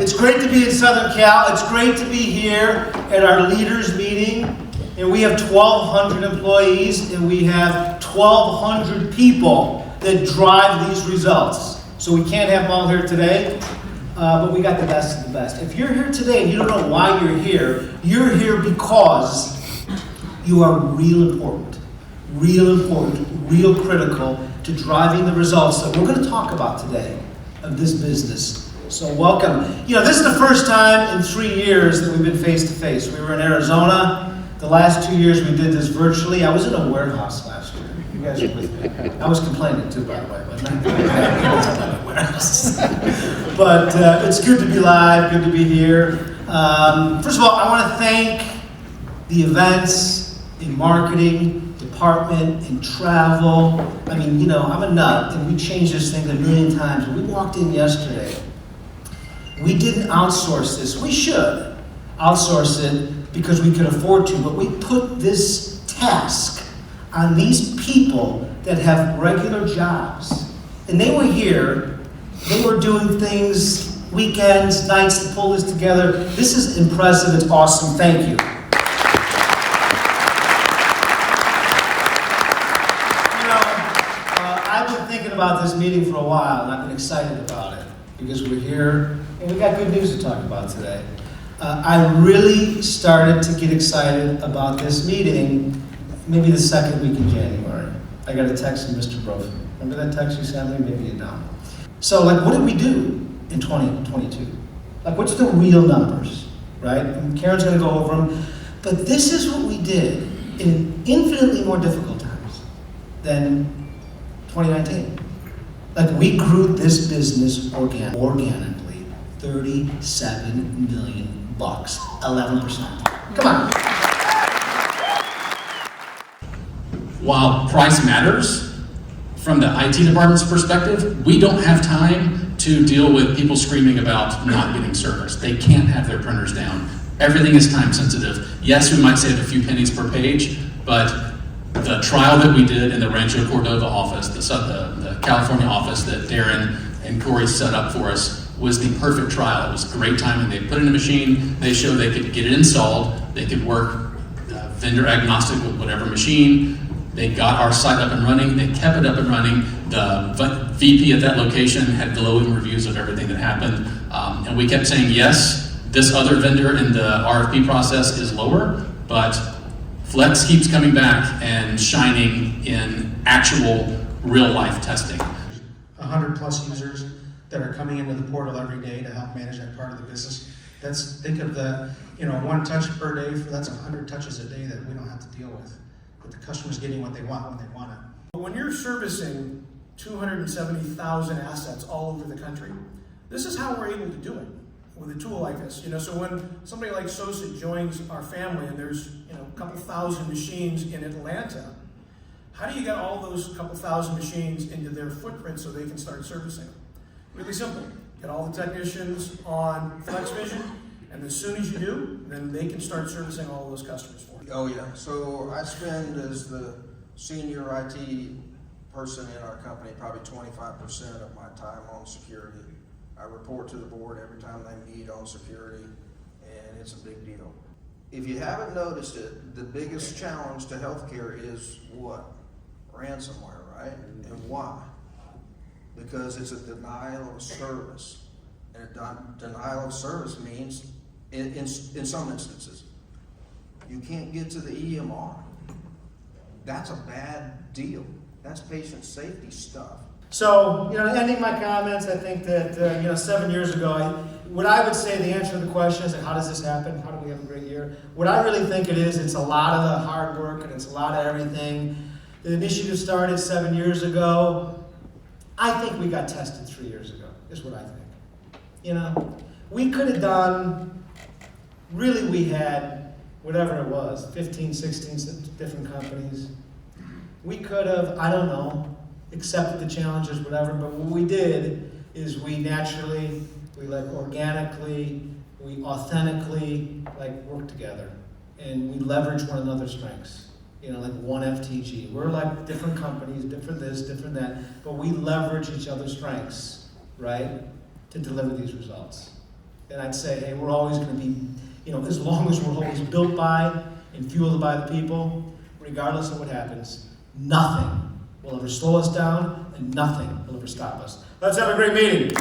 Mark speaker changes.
Speaker 1: It's great to be in Southern Cal. It's great to be here at our leaders meeting. And we have 1,200 employees, and we have 1,200 people that drive these results. So we can't have them all here today, but we got the best of the best. If you're here today and you don't know why you're here because you are real important, real critical to driving the results that we're going to talk about today of this business. So welcome. You know, this is the first time in 3 years that we've been face to face. We were in Arizona. The last 2 years we did this virtually. I was in a warehouse last year. You guys are with me. I was complaining too, by the way. But it's good to be live, good to be here. First of all, I want to thank the events, the marketing department, and travel. I mean, you know, I'm a nut, and we changed this thing a million times. When we walked in yesterday, we didn't outsource this. We should outsource it because we could afford to, but we put this task on these people that have regular jobs. And they were here, they were doing things, weekends, nights to pull this together. This is impressive, it's awesome, thank you. I've been thinking about this meeting for a while, and I've been excited about it because we're here, and we got good news to talk about today. I really started to get excited about this meeting maybe the second week in January. I got a text from Mr. Brophy. Remember that text you sent me? Maybe you don't. So, like, what did we do in 2022? Like, what's the real numbers, right? And Karen's going to go over them. But this is what we did in infinitely more difficult times than 2019. Like, we grew this business organically, $37 million. 11%. Come on.
Speaker 2: While price matters, from the IT department's perspective, we don't have time to deal with people screaming about not getting service. They can't have their printers down. Everything is time sensitive. Yes, we might save a few pennies per page, but the trial that we did in the Rancho Cordova office, the California office that Darren and Corey set up for us, was the perfect trial. It was great timing. They put in a machine, they showed they could get it installed, they could work vendor agnostic with whatever machine. They got our site up and running, they kept it up and running. The VP at that location had glowing reviews of everything that happened. And we kept saying, yes, this other vendor in the RFP process is lower, but Flex keeps coming back and shining in actual real life testing.
Speaker 3: 100 plus users that are coming into the portal every day to help manage that part of the business. Think of the, one touch per day, that's 100 touches a day that we don't have to deal with. But the customer's getting what they want when they want it.
Speaker 4: But when you're servicing 270,000 assets all over the country, this is how we're able to do it with a tool like this. So when somebody like Sosa joins our family and there's a couple thousand machines in Atlanta, how do you get all those couple thousand machines into their footprint so they can start servicing them? Really simple. Get all the technicians on FlexVision, and as soon as you do, then they can start servicing all those customers for you.
Speaker 5: Oh yeah, so I spend as the senior IT person in our company probably 25% of my time on security. I report to the board every time they meet on security, and it's a big deal. If you haven't noticed it, the biggest challenge to healthcare is what? Ransomware, right? And why? Because it's a denial of service. And a denial of service means, in some instances, you can't get to the EMR. That's a bad deal. That's patient safety stuff.
Speaker 1: So, ending my comments, I think that, 7 years ago, what I would say the answer to the question is, how does this happen? How do we have a great year? What I really think it is, it's a lot of the hard work and it's a lot of everything. The initiative started 7 years ago. I think we got tested 3 years ago, is what I think. We could have done, really we had, whatever it was, 15, 16 different companies. We could have, I don't know, accepted the challenges, whatever, but what we did is we organically, we authentically, work together. And we leverage one another's strengths. Like one FTG. We're like different companies, different this, different that, but we leverage each other's strengths, right, to deliver these results. then I'd say, hey, we're always gonna be, as long as we're always built by and fueled by the people, regardless of what happens, nothing will ever slow us down and nothing will ever stop us. Let's have a great meeting.